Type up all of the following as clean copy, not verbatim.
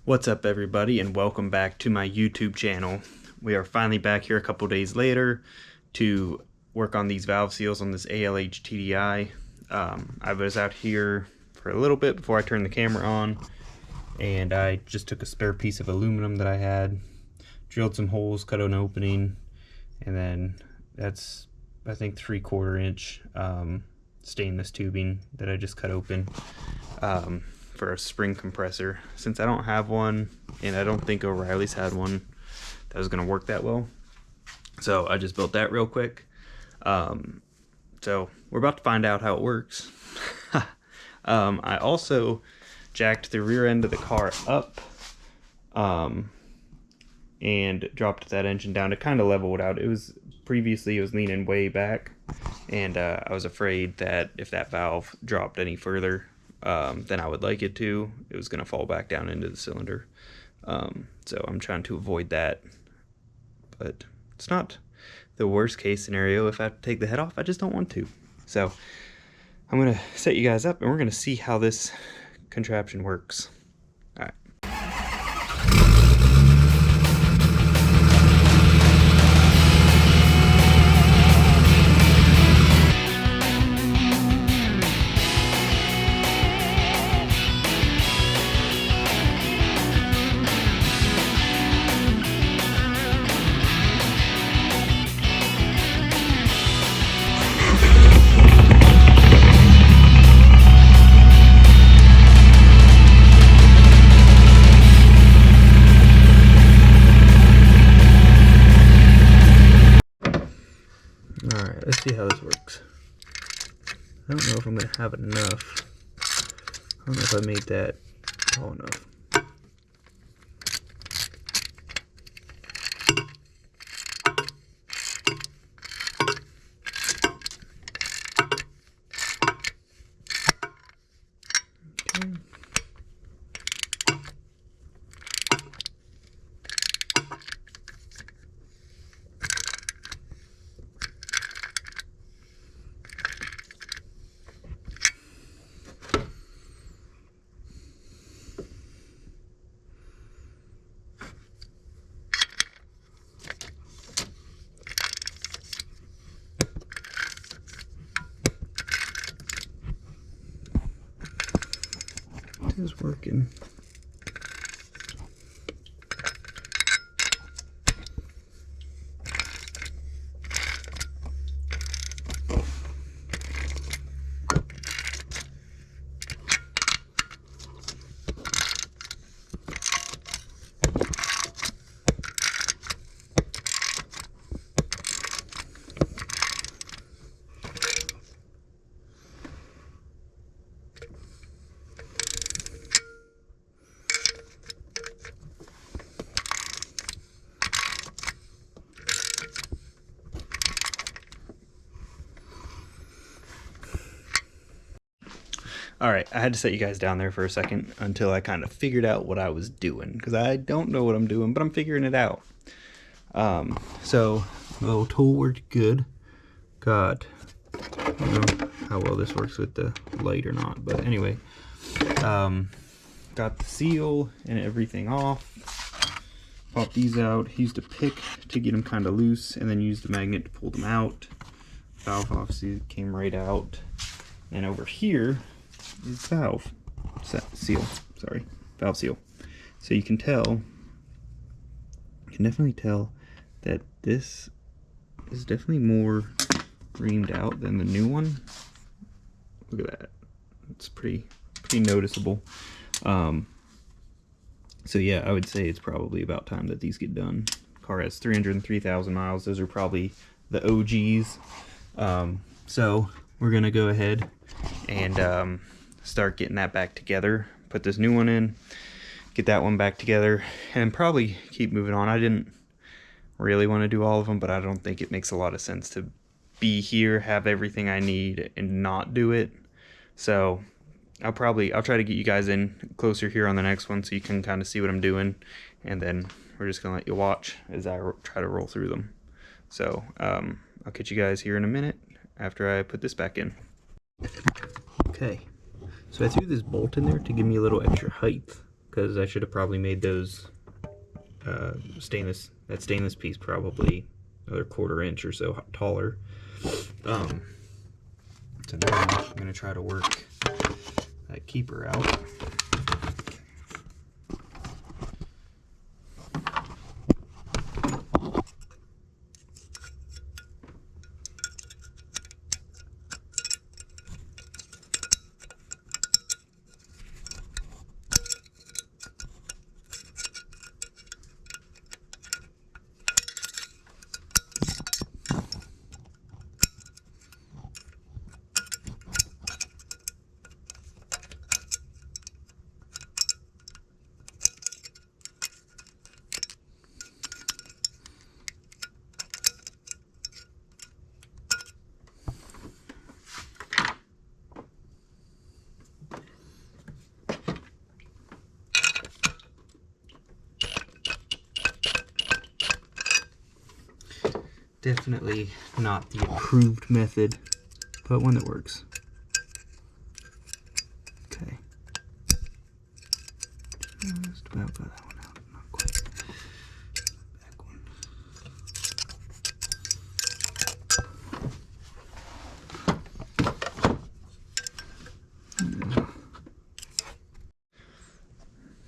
What's up, everybody, and welcome back to my YouTube channel. We are finally back here a couple days later to work on these valve seals on this ALH TDI. I was out here for a little bit before I turned the camera on, and I just took a spare piece of aluminum that I had, drilled some holes, cut an opening, and then that's, I think, 3/4 inch stainless tubing that I just cut open for a spring compressor. Since I don't have one, and I don't think O'Reilly's had one that was going to work that well, so I just built that real quick. So we're about to find out how it works. I also jacked the rear end of the car up and dropped that engine down to kind of level it out. It was leaning way back, and I was afraid that if that valve dropped any further than I would like it to, it was going to fall back down into the cylinder. So I'm trying to avoid that, but it's not the worst case scenario. If I have to take the head off, I just don't want to. So I'm going to set you guys up, and we're going to see how this contraption works. All right. Alright, let's see how this works. I don't know if I'm going to have enough. I don't know if I made that tall enough. Okay. It is working. Alright, I had to set you guys down there for a second until I kind of figured out what I was doing, because I don't know what I'm doing, but I'm figuring it out. So the little tool worked good. Got, I don't know how well this works with the light or not, but anyway, got the seal and everything off. Popped these out, used a pick to get them kind of loose, and then used the magnet to pull them out. Valve obviously came right out, and over here is valve seal. So you can definitely tell that this is definitely more reamed out than the new one. Look at that, it's pretty noticeable. So yeah, I would say it's probably about time that these get done. Car has 303,000 miles. Those are probably the OGs. So we're gonna go ahead and start getting that back together. Put this new one in, get that one back together, and probably keep moving on. I didn't really want to do all of them, but I don't think it makes a lot of sense to be here, have everything I need, and not do it. So I'll try to get you guys in closer here on the next one so you can kind of see what I'm doing, and then we're just gonna let you watch as I try to roll through them. So I'll catch you guys here in a minute after I put this back in. Okay, so I threw this bolt in there to give me a little extra height because I should have probably made those stainless piece probably another 1/4 inch or so taller. So now I'm going to try to work that keeper out. Definitely not the approved method, but one that works. Okay. Just about got that one out. Not quite. Back one.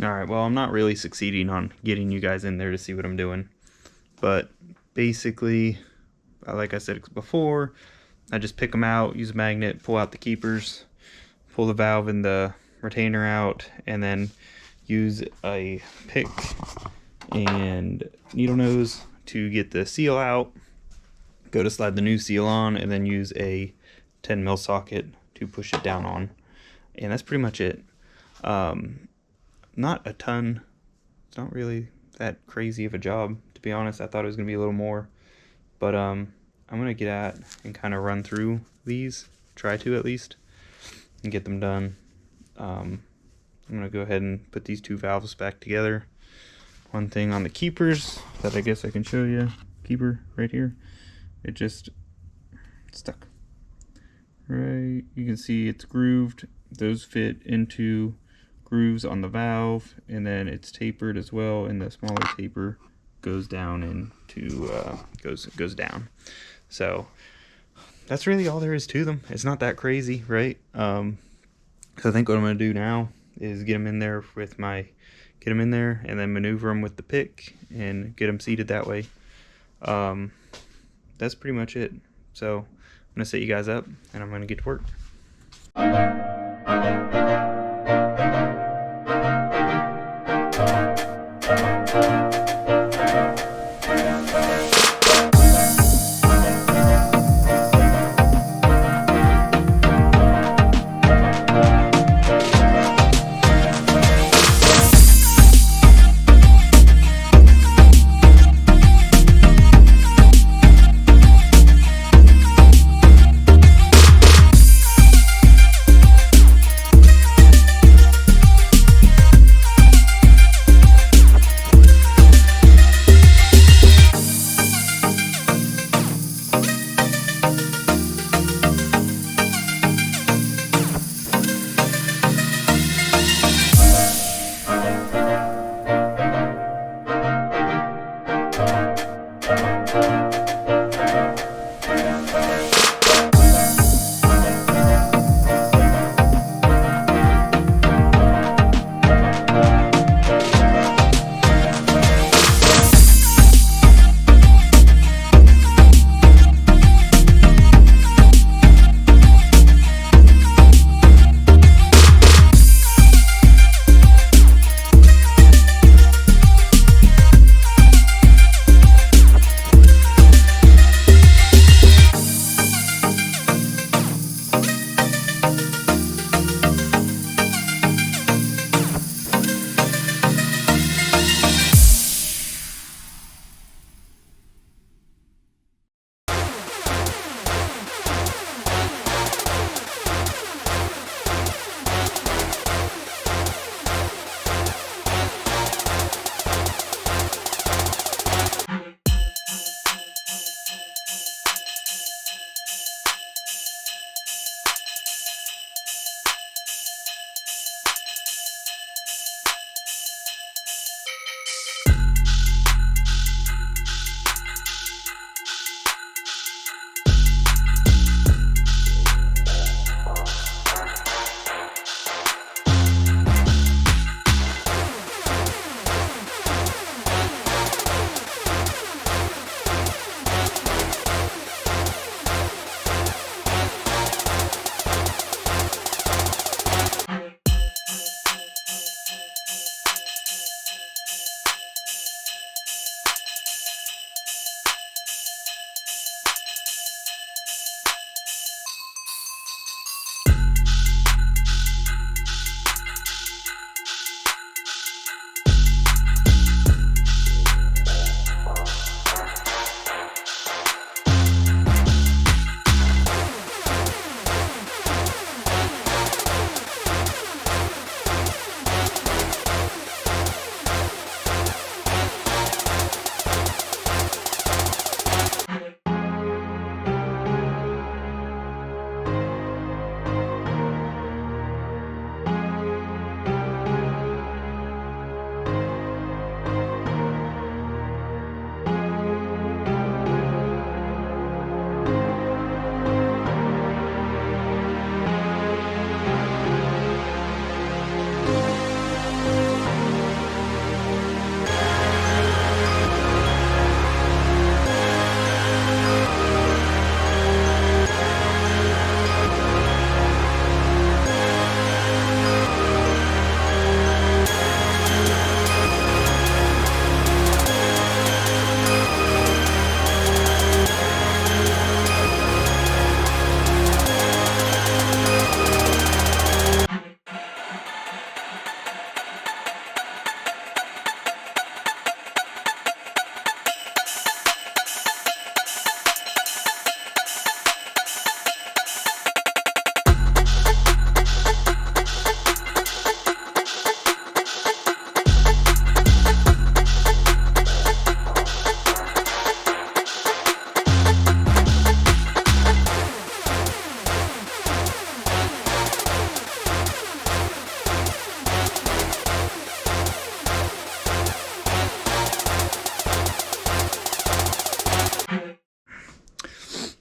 Alright, well, I'm not really succeeding on getting you guys in there to see what I'm doing, but basically, like I said before, I just pick them out, use a magnet, pull out the keepers, pull the valve and the retainer out, and then use a pick and needle nose to get the seal out, go to slide the new seal on, and then use a 10mm socket to push it down on. And that's pretty much it. Not a ton. It's not really that crazy of a job, to be honest. I thought it was going to be a little more. But I'm going to get at and kind of run through these, try to at least, and get them done. I'm going to go ahead and put these two valves back together. One thing on the keepers that I guess I can show you, keeper right here, it just stuck. Right, you can see it's grooved. Those fit into grooves on the valve, and then it's tapered as well, and the smaller taper goes down into goes down. So that's really all there is to them. It's not that crazy, right? So I think what I'm going to do now is get them in there and then maneuver them with the pick and get them seated that way. That's pretty much it. So I'm going to set you guys up and I'm going to get to work.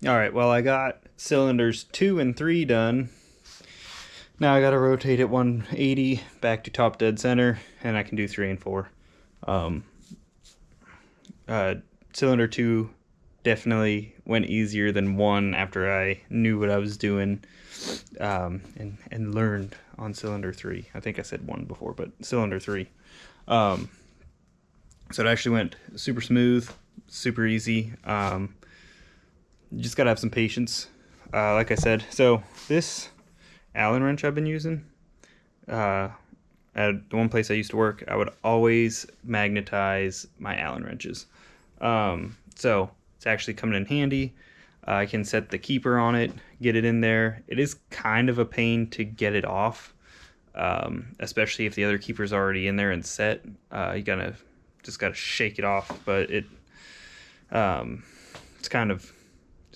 Alright, well, I got cylinders 2 and 3 done. Now I gotta rotate it 180 back to top dead center, and I can do 3 and 4. Cylinder 2 definitely went easier than 1 after I knew what I was doing, and learned on cylinder 3. I think I said 1 before, but cylinder 3. So it actually went super smooth, super easy. You just gotta have some patience, like I said. So this Allen wrench I've been using, at the one place I used to work, I would always magnetize my Allen wrenches. So it's actually coming in handy. I can set the keeper on it, get it in there. It is kind of a pain to get it off, especially if the other keeper's already in there and set. You just gotta shake it off, but it's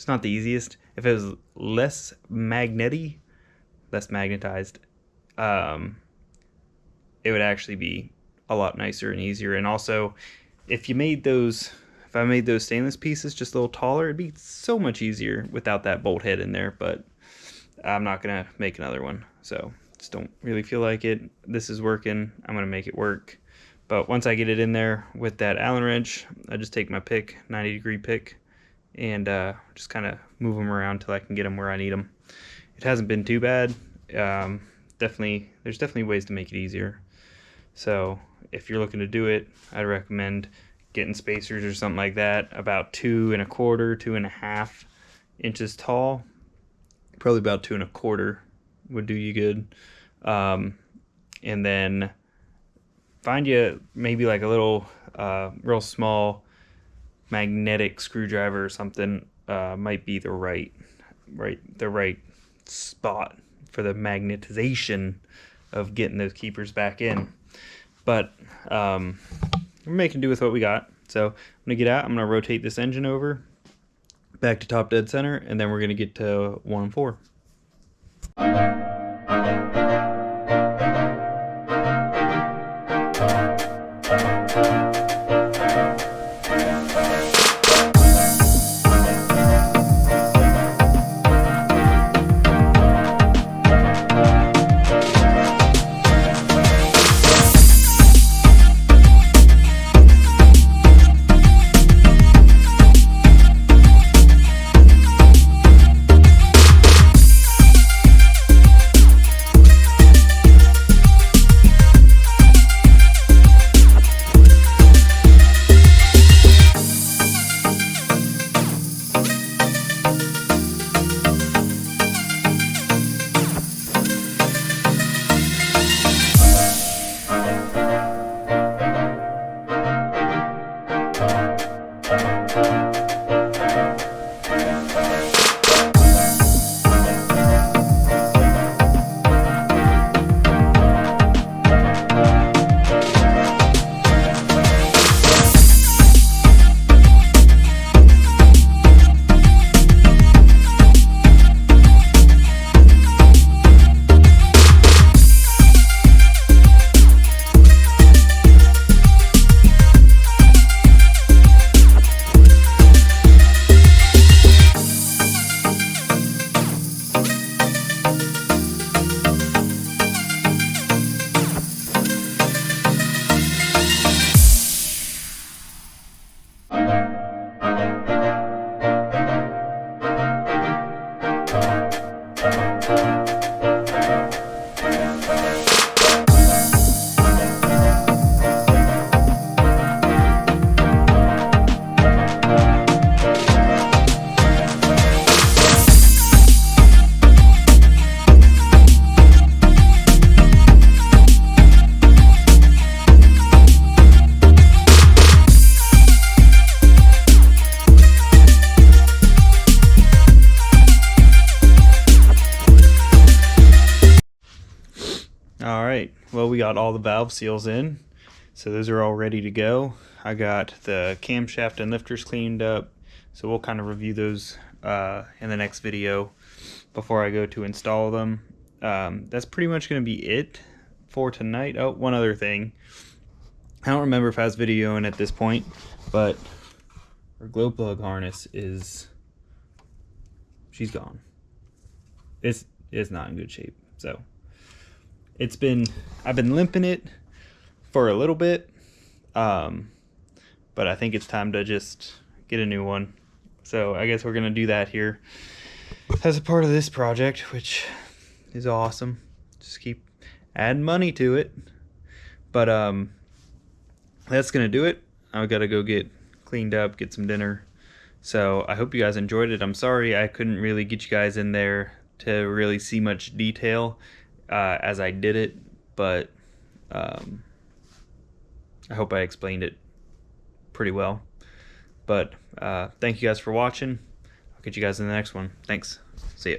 not the easiest. If it was less magnetized, it would actually be a lot nicer and easier. And also, if I made those stainless pieces just a little taller, it'd be so much easier without that bolt head in there. But I'm not gonna make another one, so just don't really feel like it. This is working. I'm gonna make it work. But once I get it in there with that Allen wrench, I just take my pick, 90-degree pick, and just kind of move them around till I can get them where I need them. It hasn't been too bad. There's definitely ways to make it easier. So if you're looking to do it, I'd recommend getting spacers or something like that, about 2 1/4, 2 1/2 inches tall. Probably about 2 1/4 would do you good. And then find you maybe like a little real small magnetic screwdriver or something. Might be the right spot for the magnetization of getting those keepers back in. But we're making do with what we got. So I'm gonna get out, I'm gonna rotate this engine over back to top dead center, and then we're gonna get to 1 and 4. Alright, well, we got all the valve seals in, so those are all ready to go. I got the camshaft and lifters cleaned up, so we'll kind of review those in the next video before I go to install them. That's pretty much going to be it for tonight. Oh, one other thing. I don't remember if I was videoing at this point, but our glow plug harness is she's gone. It's not in good shape. So I've been limping it for a little bit, but I think it's time to just get a new one. So I guess we're gonna do that here as a part of this project, which is awesome. Just keep adding money to it. But that's gonna do it. I've got to go get cleaned up, get some dinner. So I hope you guys enjoyed it. I'm sorry I couldn't really get you guys in there to really see much detail as I did it, but I hope I explained it pretty well. But thank you guys for watching. I'll get you guys in the next one. Thanks. See ya.